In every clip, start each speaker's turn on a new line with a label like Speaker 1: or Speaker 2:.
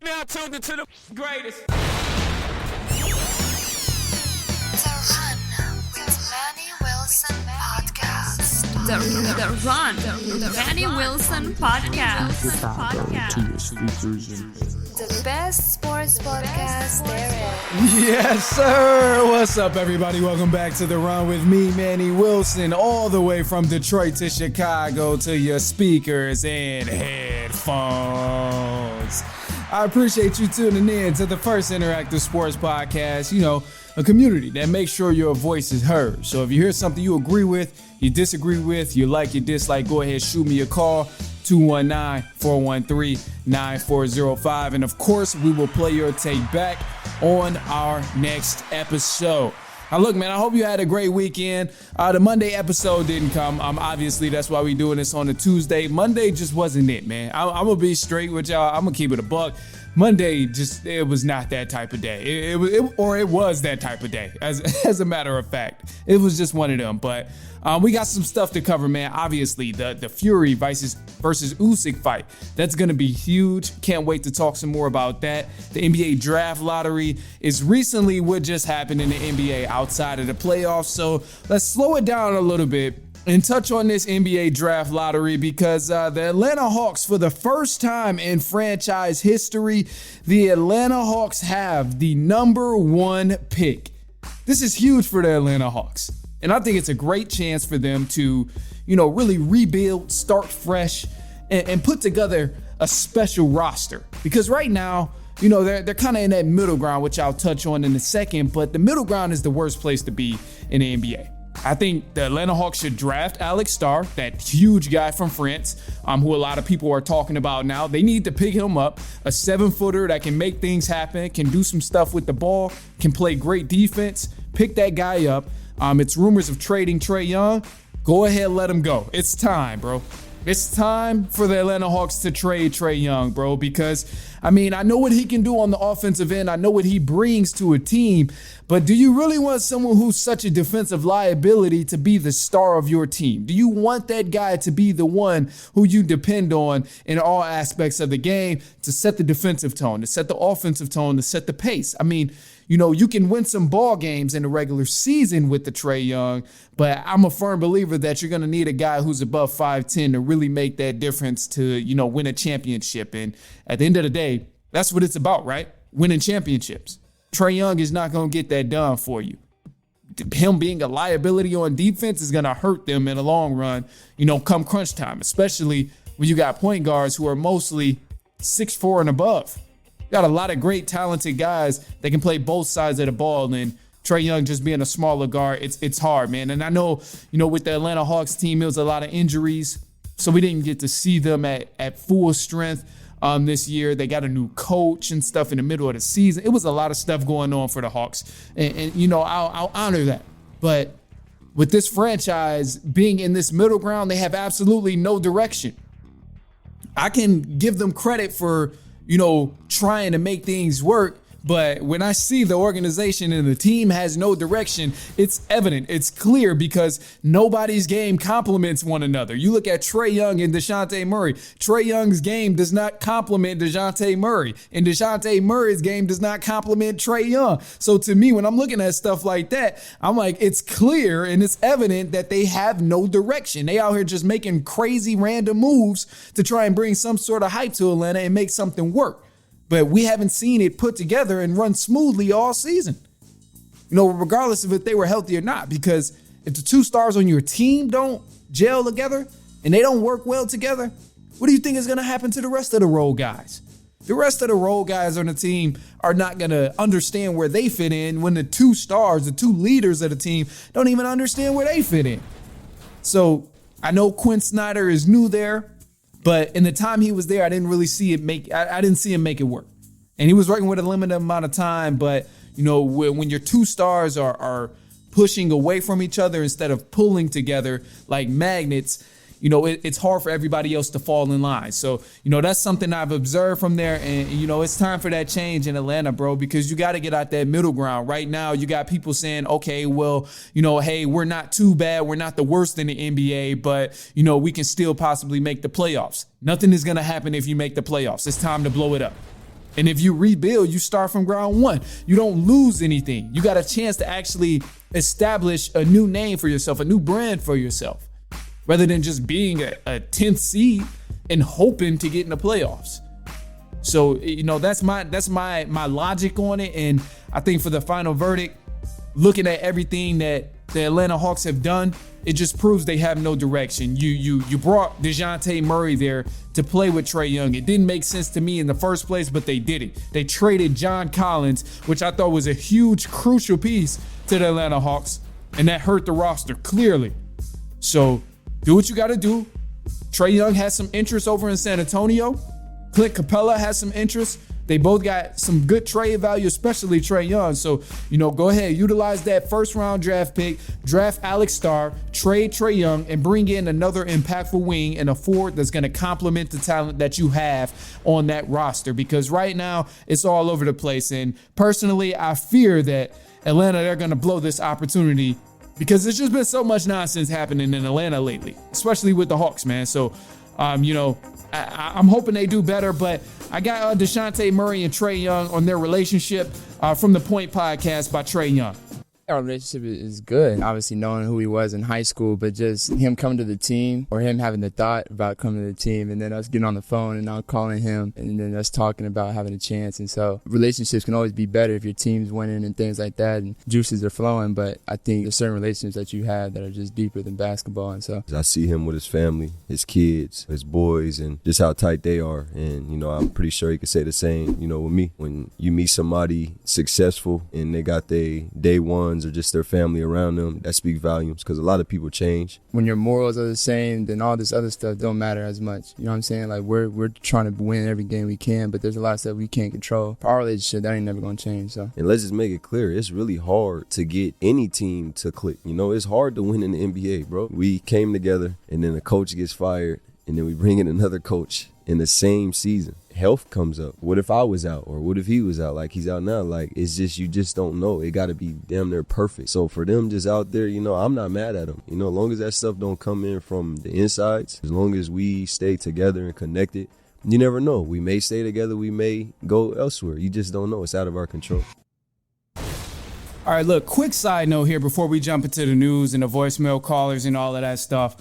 Speaker 1: Now tuned into the greatest.
Speaker 2: The Run with Manny Wilson podcast.
Speaker 3: The Manny Wilson podcast.
Speaker 2: The best sports podcast there is.
Speaker 4: Yes, sir. What's up, everybody? Welcome back to The Run with me, Manny Wilson, all the way from Detroit to Chicago to your speakers and headphones. I appreciate you tuning in to the first interactive sports podcast, a community that makes sure your voice is heard. So if you hear something you agree with, you disagree with, you like, you dislike, go ahead, shoot me a call, 219-413-9405. And of course, we will play your take back on our next episode. Now, look, man, I hope you had a great weekend. The Monday episode didn't come. Obviously, that's why we're doing this on a Tuesday. Monday just wasn't it, man. I'm going to be straight with y'all. I'm going to keep it a buck. Monday, it was not that type of day. It was that type of day, as a matter of fact. It was just one of them. But we got some stuff to cover, man. Obviously, the Fury versus Usyk fight. That's going to be huge. Can't wait to talk some more about that. The NBA draft lottery is recently what just happened in the NBA outside of the playoffs. So let's slow it down a little bit and touch on this NBA draft lottery because the Atlanta Hawks, for the first time in franchise history, the Atlanta Hawks have the number one pick. This is huge for the Atlanta Hawks. And I think it's a great chance for them to, really rebuild, start fresh, and put together a special roster. Because right now, they're kind of in that middle ground, which I'll touch on in a second. But the middle ground is the worst place to be in the NBA. I think the Atlanta Hawks should draft Oleksandr, that huge guy from France, who a lot of people are talking about now. They need to pick him up, a 7-footer that can make things happen, can do some stuff with the ball, can play great defense. Pick that guy up. It's rumors of trading Trae Young. Go ahead, let him go. It's time, bro. It's time for the Atlanta Hawks to trade Trae Young, bro, because, I know what he can do on the offensive end. I know what he brings to a team, but do you really want someone who's such a defensive liability to be the star of your team? Do you want that guy to be the one who you depend on in all aspects of the game to set the defensive tone, to set the offensive tone, to set the pace? You can win some ball games in the regular season with the Trae Young, but I'm a firm believer that you're going to need a guy who's above 5'10" to really make that difference to, win a championship. And at the end of the day, that's what it's about, right? Winning championships. Trae Young is not going to get that done for you. Him being a liability on defense is going to hurt them in the long run, come crunch time, especially when you got point guards who are mostly 6'4" and above. Got a lot of great talented guys that can play both sides of the ball, and Trae Young just being a smaller guard, it's hard, man. And I know, with the Atlanta Hawks team, it was a lot of injuries, so we didn't get to see them at full strength this year. They got a new coach and stuff in the middle of the season. It was a lot of stuff going on for the Hawks, and I'll honor that. But with this franchise being in this middle ground, they have absolutely no direction. I can give them credit for trying to make things work. But when I see the organization and the team has no direction, it's evident, it's clear, because nobody's game complements one another. You look at Trae Young and DeJounte Murray. Trae Young's game does not complement DeJounte Murray, and DeJounte Murray's game does not complement Trae Young. So to me, when I'm looking at stuff like that, I'm like, it's clear and it's evident that they have no direction. They out here just making crazy random moves to try and bring some sort of hype to Atlanta and make something work. But we haven't seen it put together and run smoothly all season, regardless of if they were healthy or not. Because if the two stars on your team don't gel together and they don't work well together, what do you think is going to happen to the rest of the role guys? The rest of the role guys on the team are not going to understand where they fit in when the two stars, the two leaders of the team, don't even understand where they fit in. So I know Quinn Snyder is new there. But in the time he was there, I didn't really see it I didn't see him make it work. And he was working with a limited amount of time. But, when your two stars are pushing away from each other instead of pulling together like magnets, it's hard for everybody else to fall in line. So, that's something I've observed from there. And, it's time for that change in Atlanta, bro, because you got to get out that middle ground. Right now, you got people saying, okay, well, hey, we're not too bad. We're not the worst in the NBA, but, we can still possibly make the playoffs. Nothing is going to happen if you make the playoffs. It's time to blow it up. And if you rebuild, you start from ground one. You don't lose anything. You got a chance to actually establish a new name for yourself, a new brand for yourself, rather than just being a 10th seed and hoping to get in the playoffs. So, that's my logic on it. And I think for the final verdict, looking at everything that the Atlanta Hawks have done, it just proves they have no direction. You brought DeJounte Murray there to play with Trae Young. It didn't make sense to me in the first place, but they did it. They traded John Collins, which I thought was a huge, crucial piece to the Atlanta Hawks, and that hurt the roster clearly. So do what you got to do. Trae Young has some interest over in San Antonio. Clint Capella has some interest. They both got some good trade value, especially Trae Young. So, go ahead, utilize that first round draft pick, draft Oleksandr, trade Trae Young, and bring in another impactful wing and a forward that's going to complement the talent that you have on that roster. Because right now, it's all over the place. And personally, I fear that Atlanta, they're going to blow this opportunity because there's just been so much nonsense happening in Atlanta lately, especially with the Hawks, man. So, I'm hoping they do better, but I got DeJounte Murray and Trae Young on their relationship from the Point Podcast by Trae Young.
Speaker 5: Our relationship is good, obviously knowing who he was in high school, but just him coming to the team or him having the thought about coming to the team and then us getting on the phone and now calling him and then us talking about having a chance. And so relationships can always be better if your team's winning and things like that and juices are flowing. But I think there's certain relationships that you have that are just deeper than basketball. And so
Speaker 6: I see him with his family, his kids, his boys, and just how tight they are. And, I'm pretty sure he could say the same, with me. When you meet somebody successful and they got their day ones or just their family around them, that speaks volumes because a lot of people change.
Speaker 5: When your morals are the same, then all this other stuff don't matter as much. You know what I'm saying? Like we're trying to win every game we can, but there's a lot of stuff we can't control. Our relationship, that ain't never gonna change. So,
Speaker 6: and let's just make it clear, it's really hard to get any team to click. It's hard to win in the NBA, bro. We came together and then a coach gets fired and then we bring in another coach in the same season. Health comes up. What if I was out? Or what if he was out? Like he's out now. Like it's just, you just don't know. It got to be damn near perfect. So for them just out there, I'm not mad at them. As long as that stuff don't come in from the insides, as long as we stay together and connected, you never know. We may stay together. We may go elsewhere. You just don't know. It's out of our control.
Speaker 4: All right, look, quick side note here before we jump into the news and the voicemail callers and all of that stuff.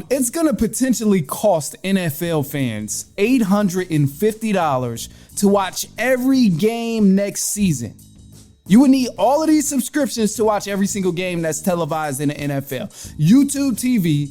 Speaker 4: It's going to potentially cost NFL fans $850 to watch every game next season. You would need all of these subscriptions to watch every single game that's televised in the NFL. YouTube TV,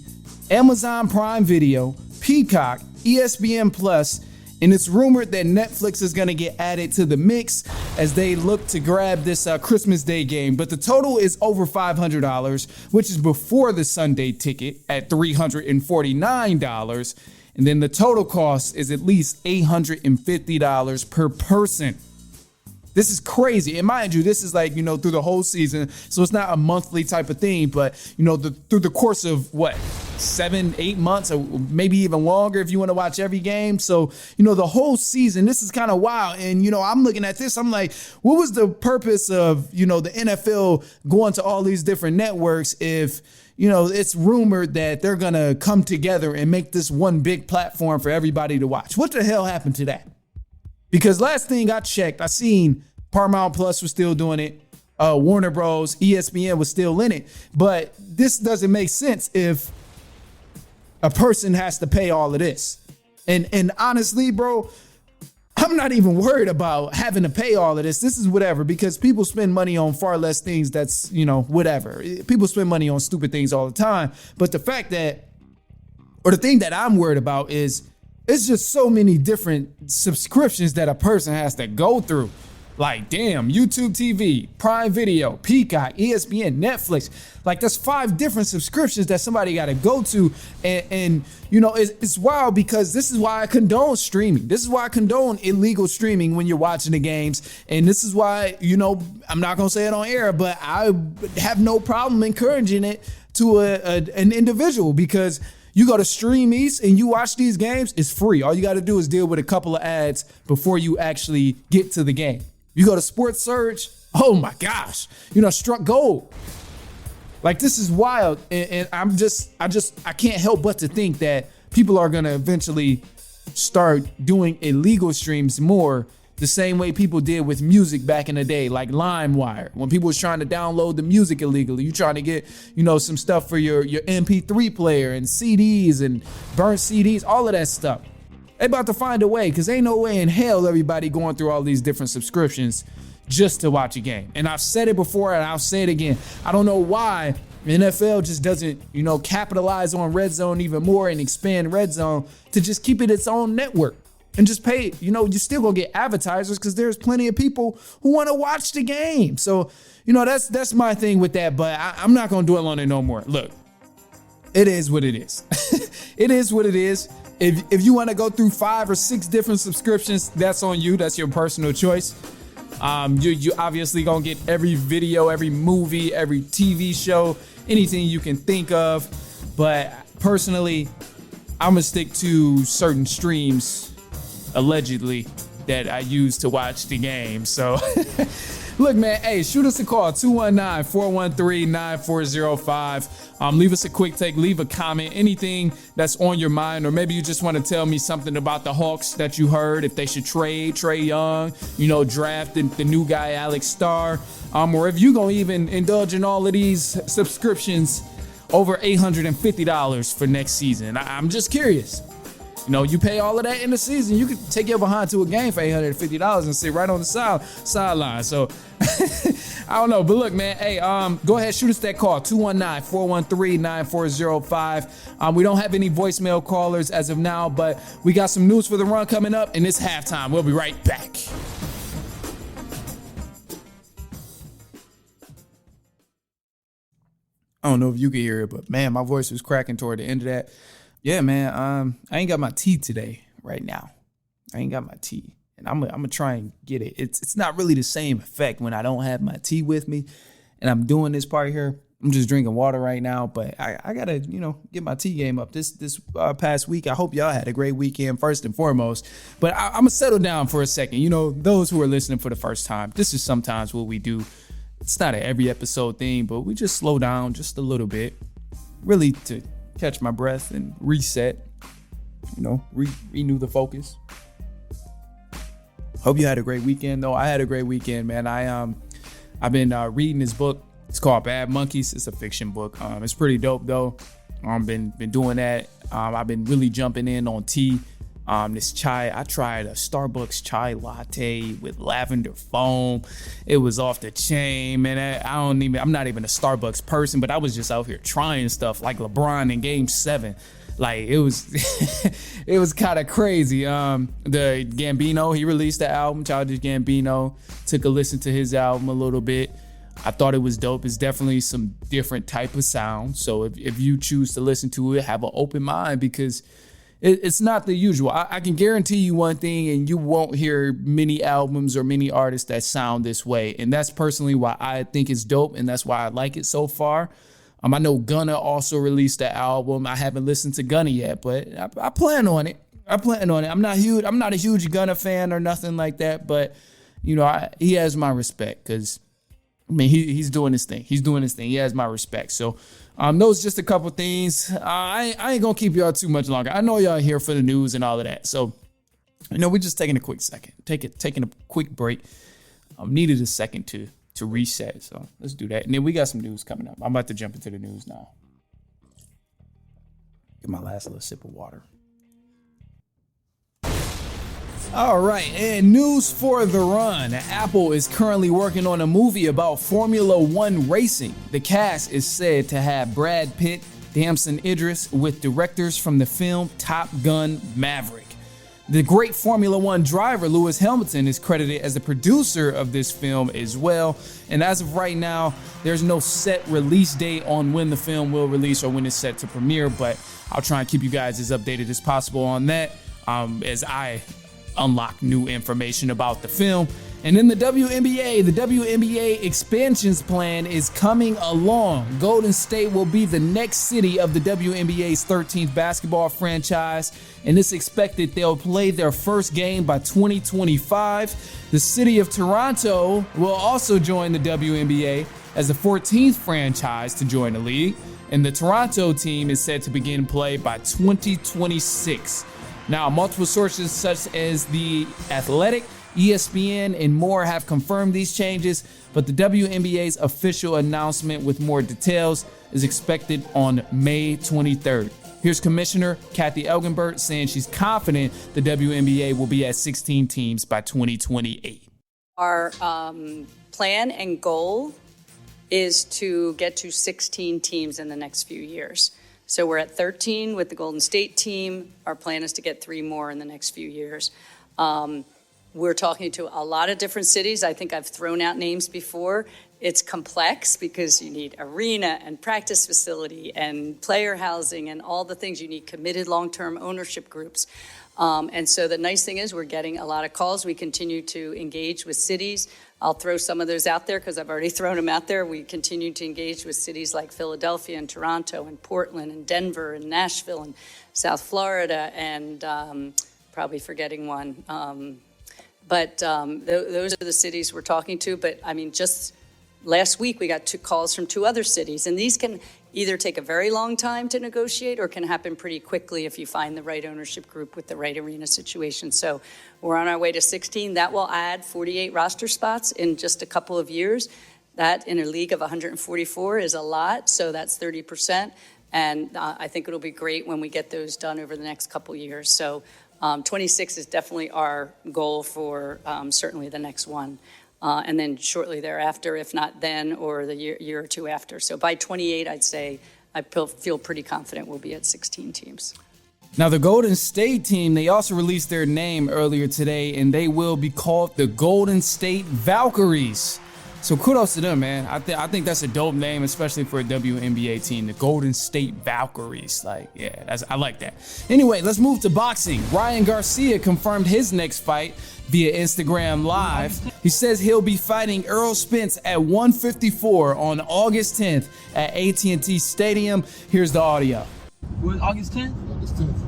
Speaker 4: Amazon Prime Video, Peacock, ESPN Plus, and it's rumored that Netflix is going to get added to the mix as they look to grab this Christmas Day game. But the total is over $500, which is before the Sunday ticket at $349. And then the total cost is at least $850 per person. This is crazy. And mind you, this is like, through the whole season. So it's not a monthly type of thing, but, through the course of 7-8 months or maybe even longer if you want to watch every game. So, the whole season, this is kind of wild. And, I'm looking at this, I'm like, what was the purpose of, the NFL going to all these different networks if, it's rumored that they're going to come together and make this one big platform for everybody to watch? What the hell happened to that? Because last thing I checked, I seen Paramount Plus was still doing it. Warner Bros, ESPN was still in it. But this doesn't make sense if a person has to pay all of this. And honestly, bro, I'm not even worried about having to pay all of this. This is whatever, because people spend money on far less things that's, whatever. People spend money on stupid things all the time. But the thing that I'm worried about is it's just so many different subscriptions that a person has to go through. Like, damn, YouTube TV, Prime Video, Peacock, ESPN, Netflix. Like, there's 5 different subscriptions that somebody got to go to. And it's wild because this is why I condone streaming. This is why I condone illegal streaming when you're watching the games. And this is why, I'm not going to say it on air, but I have no problem encouraging it to an individual because, You go to Stream East and you watch these games, it's free. All you got to do is deal with a couple of ads before you actually get to the game. You go to Sports Surge, oh my gosh, struck gold. Like, this is wild. And I can't help but to think that people are going to eventually start doing illegal streams more, the same way people did with music back in the day, like LimeWire. When people was trying to download the music illegally, you trying to get, some stuff for your MP3 player and CDs and burnt CDs, all of that stuff. They about to find a way, because ain't no way in hell everybody going through all these different subscriptions just to watch a game. And I've said it before and I'll say it again. I don't know why the NFL just doesn't, capitalize on Red Zone even more and expand Red Zone to just keep it its own network. And just pay, you still gonna get advertisers because there's plenty of people who want to watch the game. So, that's my thing with that, but I'm not gonna dwell on it no more. Look, it is what it is. It is what it is. If you want to go through 5 or 6 different subscriptions, that's on you. That's your personal choice. You obviously gonna get every video, every movie, every TV show, anything you can think of. But personally, I'm gonna stick to certain streams, allegedly, that I use to watch the game. So look, man, hey, shoot us a call, 219-413-9405. Leave us a quick take, leave a comment, anything that's on your mind, or maybe you just want to tell me something about the Hawks that you heard, if they should trade Trae Young, draft the new guy, Oleksandr, or if you gonna even indulge in all of these subscriptions over $850 for next season. I'm just curious. You pay all of that in the season, you can take your behind to a game for $850 and sit right on the sideline. So I don't know, but look, man, hey, go ahead, shoot us that call, 219-413-9405. We don't have any voicemail callers as of now, but we got some news for the run coming up, and it's halftime. We'll be right back. I don't know if you can hear it, but man, my voice was cracking toward the end of that. Yeah, man, I ain't got my tea today right now. I ain't got my tea, and I'm gonna try and get it. It's not really the same effect when I don't have my tea with me, and I'm doing this part here. I'm just drinking water right now, but I gotta, get my tea game up this past week. I hope y'all had a great weekend first and foremost, but I'm gonna settle down for a second. Those who are listening for the first time, this is sometimes what we do. It's not an every episode thing, but we just slow down just a little bit, really to catch my breath and reset, renew the focus. Hope you had a great weekend, though. I had a great weekend, man. I've been reading this book. It's called Bad Monkeys. It's a fiction book. It's pretty dope, though. Been doing that. I've been really jumping in on tea. This chai, I tried a Starbucks chai latte with lavender foam. It was off the chain, man. I'm not even a Starbucks person, but I was just out here trying stuff like LeBron in Game 7. Like, it was, it was kind of crazy. The Gambino, he released the album, Childish Gambino. Took a listen to his album a little bit. I thought it was dope. It's definitely some different type of sound. So if you choose to listen to it, have an open mind, because it's not the usual. I can guarantee you one thing, and you won't hear many albums or many artists that sound this way. And that's personally why I think it's dope, and that's why I like it so far. I know Gunna also released the album. I haven't listened to Gunna yet, but I plan on it. I'm not a huge Gunna fan or nothing like that, but he has my respect, because he's doing his thing. He has my respect. So those just a couple things. I ain't gonna keep y'all too much longer. I know y'all here for the news and all of that. So, we're just taking a quick second. Taking a quick break. Needed a second to reset. So let's do that. And then we got some news coming up. I'm about to jump into the news now. Get my last little sip of water. All right, and news for the run. Apple is currently working on a movie about Formula One racing. The cast is said to have Brad Pitt, Damson Idris, with directors from the film Top Gun Maverick. The great Formula One driver Lewis Hamilton is credited as the producer of this film as well. And as of right now, there's no set release date on when the film will release or when it's set to premiere, but I'll try and keep you guys as updated as possible on that as I unlock new information about the film. And in the WNBA expansions plan is coming along. Golden State will be the next city of the WNBA's 13th basketball franchise, and it's expected they'll play their first game by 2025. The city of Toronto will also join the WNBA as the 14th franchise to join the league, and the Toronto team is set to begin play by 2026. Now, multiple sources such as The Athletic, ESPN, and more have confirmed these changes, but the WNBA's official announcement with more details is expected on May 23rd. Here's Commissioner Kathy Elgenbert saying she's confident the WNBA will be at 16 teams by 2028.
Speaker 7: Our plan and goal is to get to 16 teams in the next few years. So we're at 13 with the Golden State team. Our plan is to get 3 more in the next few years. We're talking to a lot of different cities. I think I've thrown out names before. It's complex because you need arena and practice facility and player housing and all the things. You need committed long-term ownership groups. And so the nice thing is we're getting a lot of calls. We continue to engage with cities. I'll throw some of those out there because I've already thrown them out there. We continue to engage with cities like Philadelphia and Toronto and Portland and Denver and Nashville and South Florida and probably forgetting one. But those are the cities we're talking to. But I mean, just last week we got 2 calls from 2 other cities, and these can either take a very long time to negotiate or can happen pretty quickly if you find the right ownership group with the right arena situation. So we're on our way to 16. That will add 48 roster spots in just a couple of years. That in a league of 144 is a lot, so that's 30%. And I think it'll be great when we get those done over the next couple years. So 26 is definitely our goal for certainly the next one. And then shortly thereafter, if not then, or the year or 2 after. So by 28, I'd say I feel pretty confident we'll be at 16 teams.
Speaker 4: Now, the Golden State team, they also released their name earlier today, and they will be called the Golden State Valkyries. So kudos to them, man. I think that's a dope name, especially for a WNBA team, the Golden State Valkyries. Like, yeah, I like that. Anyway, let's move to boxing. Ryan Garcia confirmed his next fight via Instagram Live. He says he'll be fighting Errol Spence at 154 on August 10th at AT&T Stadium. Here's the audio.
Speaker 8: Was August 10th? August 10th.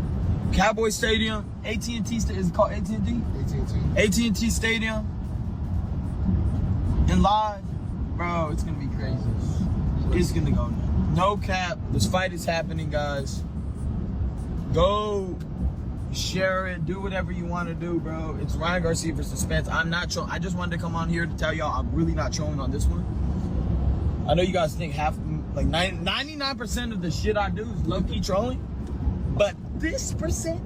Speaker 8: Cowboy Stadium, AT&T, is it called AT&T? AT&T. AT&T Stadium. And live, bro, it's gonna be crazy. It's gonna go nuts. No cap, this fight is happening, guys. Go share it, do whatever you want to do, bro. It's Ryan Garcia versus Spence. I'm not trolling. I just wanted to come on here to tell y'all I'm really not trolling on this one. I know you guys think 99% of the shit I do is low-key trolling, but this 1%,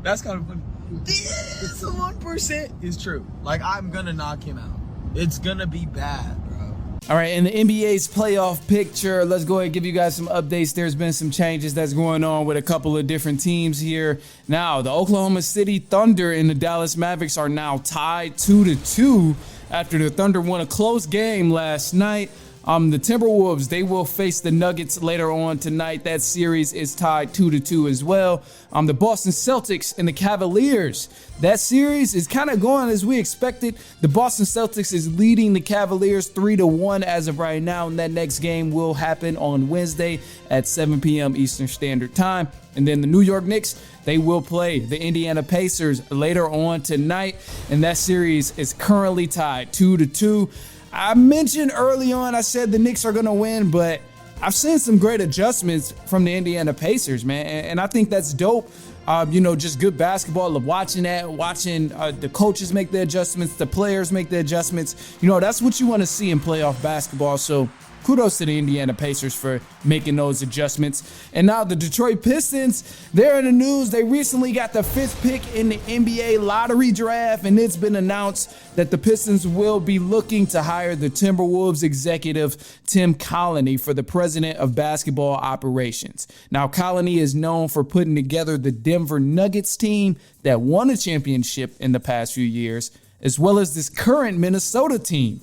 Speaker 8: that's kind of funny. This 1% is true. Like, I'm gonna knock him out. It's gonna be bad, bro.
Speaker 4: All right, in the NBA's playoff picture, let's go ahead and give you guys some updates. There's been some changes that's going on with a couple of different teams here. Now, the Oklahoma City Thunder and the Dallas Mavericks are now tied 2-2 after the Thunder won a close game last night. The Timberwolves, they will face the Nuggets later on tonight. That series is tied 2-2 as well. The Boston Celtics and the Cavaliers, that series is kind of going as we expected. The Boston Celtics is leading the Cavaliers 3-1 as of right now, and that next game will happen on Wednesday at 7 p.m. Eastern Standard Time. And then the New York Knicks, they will play the Indiana Pacers later on tonight, and that series is currently tied 2-2. I mentioned early on, I said the Knicks are going to win, but I've seen some great adjustments from the Indiana Pacers, man. And I think that's dope. Just good basketball, watching the coaches make the adjustments, the players make the adjustments. That's what you want to see in playoff basketball. So kudos to the Indiana Pacers for making those adjustments. And now the Detroit Pistons, they're in the news. They recently got the 5th pick in the NBA lottery draft, and it's been announced that the Pistons will be looking to hire the Timberwolves executive Tim Connelly for the president of basketball operations. Now, Connelly is known for putting together the Denver Nuggets team that won a championship in the past few years, as well as this current Minnesota team.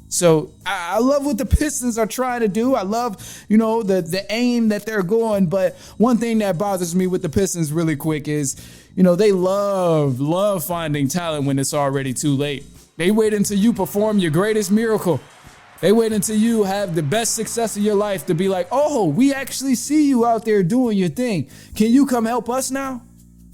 Speaker 4: So I love what the Pistons are trying to do. I love, the aim that they're going. But one thing that bothers me with the Pistons really quick is, they love finding talent when it's already too late. They wait until you perform your greatest miracle. They wait until you have the best success of your life to be like, oh, we actually see you out there doing your thing. Can you come help us now?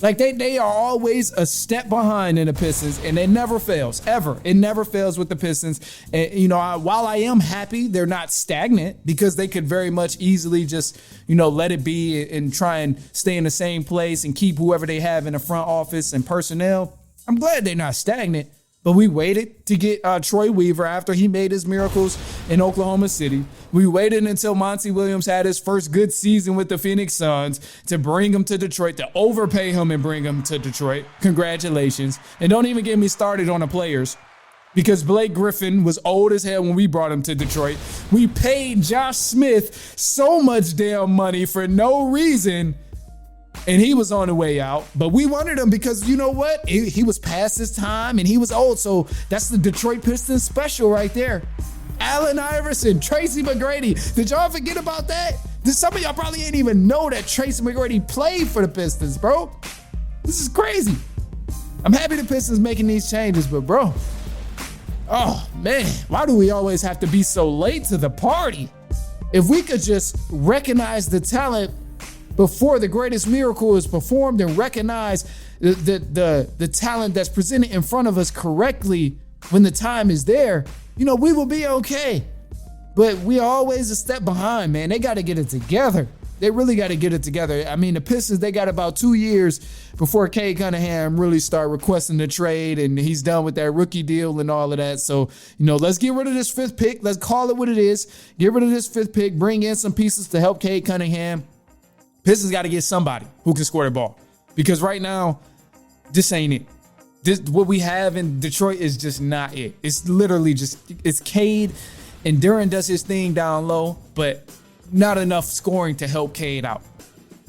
Speaker 4: Like they are always a step behind in the Pistons, and it never fails, ever. It never fails with the Pistons. And, while I am happy they're not stagnant, because they could very much easily just, let it be and try and stay in the same place and keep whoever they have in the front office and personnel. I'm glad they're not stagnant. But we waited to get Troy Weaver after he made his miracles in Oklahoma City. We waited until Monty Williams had his first good season with the Phoenix Suns to bring him to Detroit, to overpay him and bring him to Detroit. Congratulations. And don't even get me started on the players, because Blake Griffin was old as hell when we brought him to Detroit. We paid Josh Smith so much damn money for no reason, and he was on the way out. But we wanted him because, you know what? He was past his time and he was old. So that's the Detroit Pistons special right there. Allen Iverson, Tracy McGrady. Did y'all forget about that? Some of y'all probably ain't even know that Tracy McGrady played for the Pistons, bro. This is crazy. I'm happy the Pistons making these changes, but bro, oh man, why do we always have to be so late to the party? If we could just recognize the talent before the greatest miracle is performed and recognize the talent that's presented in front of us correctly when the time is there, we will be okay. But we are always a step behind, man. They got to get it together. They really got to get it together. I mean, the Pistons, they got about 2 years before Cade Cunningham really start requesting the trade, and he's done with that rookie deal and all of that. So, let's get rid of this 5th pick. Let's call it what it is. Get rid of this 5th pick. Bring in some pieces to help Cade Cunningham. Pistons got to get somebody who can score the ball, because right now, this ain't it. What we have in Detroit is just not it. It's literally it's Cade, and Duran does his thing down low, but not enough scoring to help Cade out.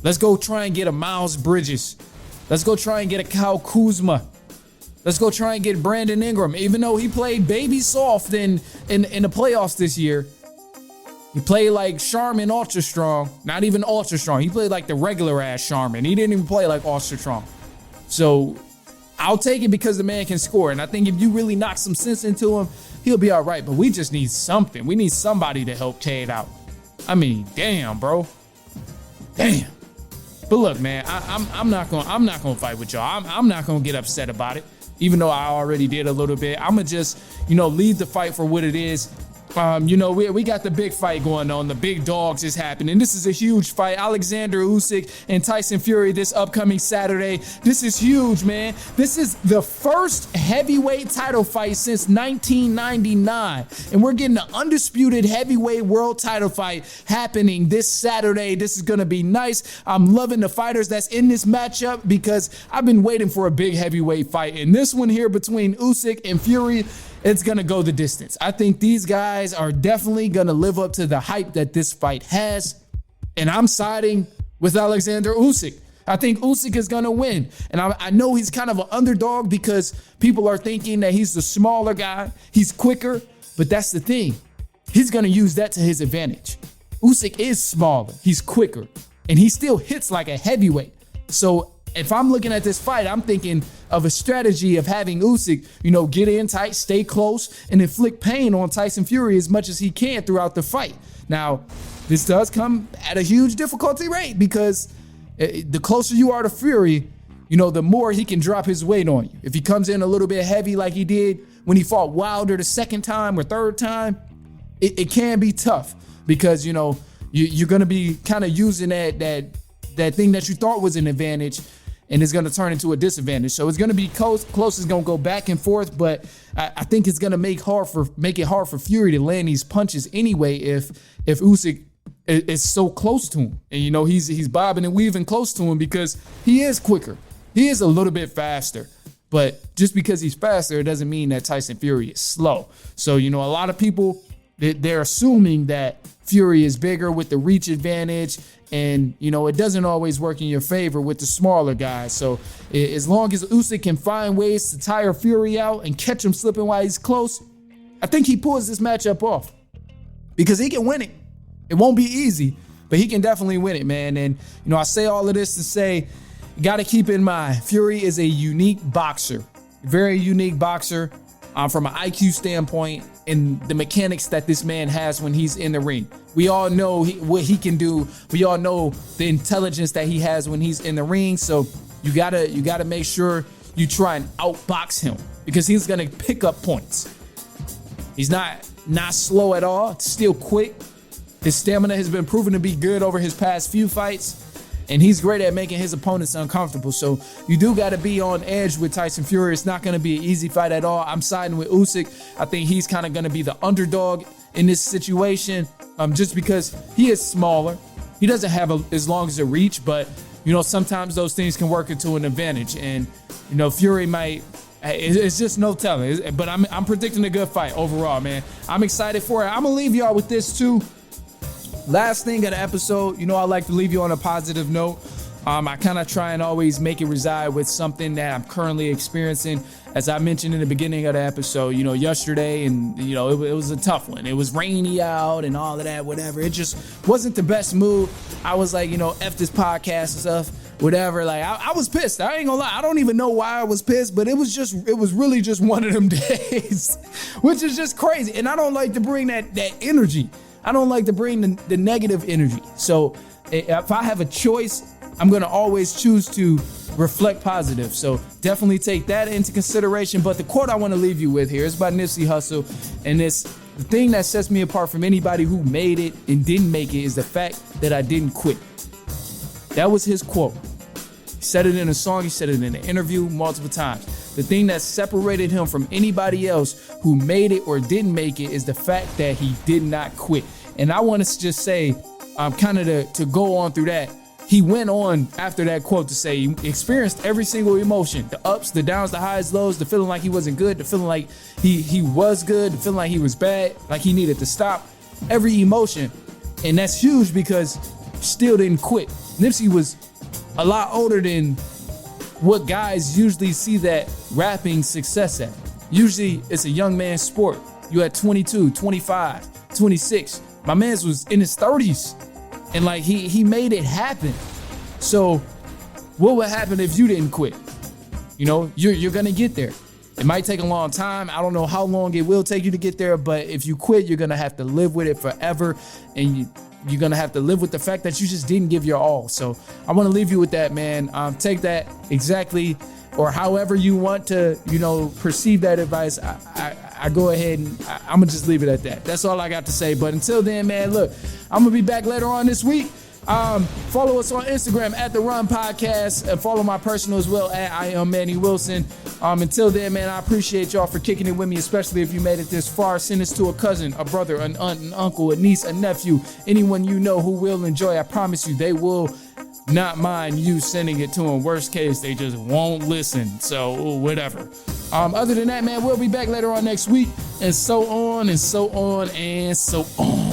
Speaker 4: Let's go try and get a Miles Bridges. Let's go try and get a Kyle Kuzma. Let's go try and get Brandon Ingram, even though he played baby soft in the playoffs this year. He played like Charmin Ultra Strong, not even Ultra Strong. He played like the regular ass Charmin. He didn't even play like Ultra Strong. So I'll take it because the man can score. And I think if you really knock some sense into him, he'll be all right. But we just need something. We need somebody to help Cade out. I mean, damn, bro. Damn. But look, man, I'm not gonna fight with y'all. I'm not gonna get upset about it, even though I already did a little bit. I'm gonna just, lead the fight for what it is. We got the big fight going on. The big dogs is happening. This is a huge fight. Oleksandr Usyk and Tyson Fury this upcoming Saturday. This is huge, man. This is the first heavyweight title fight since 1999. And we're getting an undisputed heavyweight world title fight happening this Saturday. This is going to be nice. I'm loving the fighters that's in this matchup, because I've been waiting for a big heavyweight fight. And this one here between Usyk and Fury, it's going to go the distance. I think these guys are definitely going to live up to the hype that this fight has. And I'm siding with Oleksandr Usyk. I think Usyk is going to win. And I know he's kind of an underdog because people are thinking that he's the smaller guy. He's quicker. But that's the thing. He's going to use that to his advantage. Usyk is smaller. He's quicker. And he still hits like a heavyweight. So if I'm looking at this fight, I'm thinking of a strategy of having Usyk, get in tight, stay close, and inflict pain on Tyson Fury as much as he can throughout the fight. Now, this does come at a huge difficulty rate, because the closer you are to Fury, the more he can drop his weight on you. If he comes in a little bit heavy like he did when he fought Wilder the second time or third time, it can be tough, because, you're going to be kind of using that thing that you thought was an advantage, and it's going to turn into a disadvantage. So it's going to be close. It's going to go back and forth, but I think it's going to make it hard for Fury to land these punches anyway if Usyk is so close to him. And, he's bobbing and weaving close to him because he is quicker. He is a little bit faster. But just because he's faster, it doesn't mean that Tyson Fury is slow. So, a lot of people, they're assuming that Fury is bigger with the reach advantage, and it doesn't always work in your favor with the smaller guys. So as long as Usyk can find ways to tire Fury out and catch him slipping while he's close, I think he pulls this matchup off because he can win it. It won't be easy, but he can definitely win it, man. And, I say all of this to say, you got to keep in mind, Fury is a unique boxer, very unique boxer from an IQ standpoint and the mechanics that this man has when he's in the ring. We all know what he can do. We all know the intelligence that he has when he's in the ring. So you gotta make sure you try and outbox him because he's gonna pick up points. He's not slow at all, still quick. His stamina has been proven to be good over his past few fights, and he's great at making his opponents uncomfortable. So you do got to be on edge with Tyson Fury. It's not going to be an easy fight at all. I'm siding with Usyk. I think he's kind of going to be the underdog in this situation just because he is smaller. He doesn't have as long as a reach, but, sometimes those things can work into an advantage. And, Fury might... It's just no telling. But I'm predicting a good fight overall, man. I'm excited for it. I'm going to leave y'all with this, too. Last thing of the episode, I like to leave you on a positive note. I kind of try and always make it reside with something that I'm currently experiencing. As I mentioned in the beginning of the episode, yesterday, and, it was a tough one. It was rainy out and all of that, whatever. It just wasn't the best mood. I was like, F this podcast and stuff, whatever. Like, I was pissed. I ain't gonna lie. I don't even know why I was pissed, but it was really just one of them days, which is just crazy. And I don't like to bring that energy. I don't like to bring the negative energy. So if I have a choice, I'm going to always choose to reflect positive. So definitely take that into consideration. But the quote I want to leave you with here is by Nipsey Hussle. And the thing that sets me apart from anybody who made it and didn't make it is the fact that I didn't quit. That was his quote. He said it in a song. He said it in an interview multiple times. The thing that separated him from anybody else who made it or didn't make it is the fact that he did not quit. And I want to just say, kind of to go on through that, he went on after that quote to say he experienced every single emotion, the ups, the downs, the highs, lows, the feeling like he wasn't good, the feeling like he was good, the feeling like he was bad, like he needed to stop, every emotion. And that's huge because he still didn't quit. Nipsey was a lot older than what guys usually see that rapping success at. Usually it's a young man's sport. You at 22, 25, 26. My man's was in his 30s. And like he made it happen. So what would happen if you didn't quit? You're gonna get there. It might take a long time. I don't know how long it will take you to get there, but if you quit, you're gonna have to live with it forever. And you're gonna have to live with the fact that you just didn't give your all. So I want to leave you with that, man. Take that exactly or however you want to, perceive that advice. I go ahead and I'm gonna just leave it at that. That's all I got to say. But until then, man, look, I'm gonna be back later on this week. Follow us on Instagram at The Run Podcast and follow my personal as well at I am Manny Wilson. Until then, man, I appreciate y'all for kicking it with me, especially if you made it this far. Send this to a cousin, a brother, an aunt, an uncle, a niece, a nephew, anyone you know who will enjoy. I promise you they will not mind you sending it to them. Worst case, they just won't listen. So whatever. Other than that, man, we'll be back later on next week and so on and so on and so on.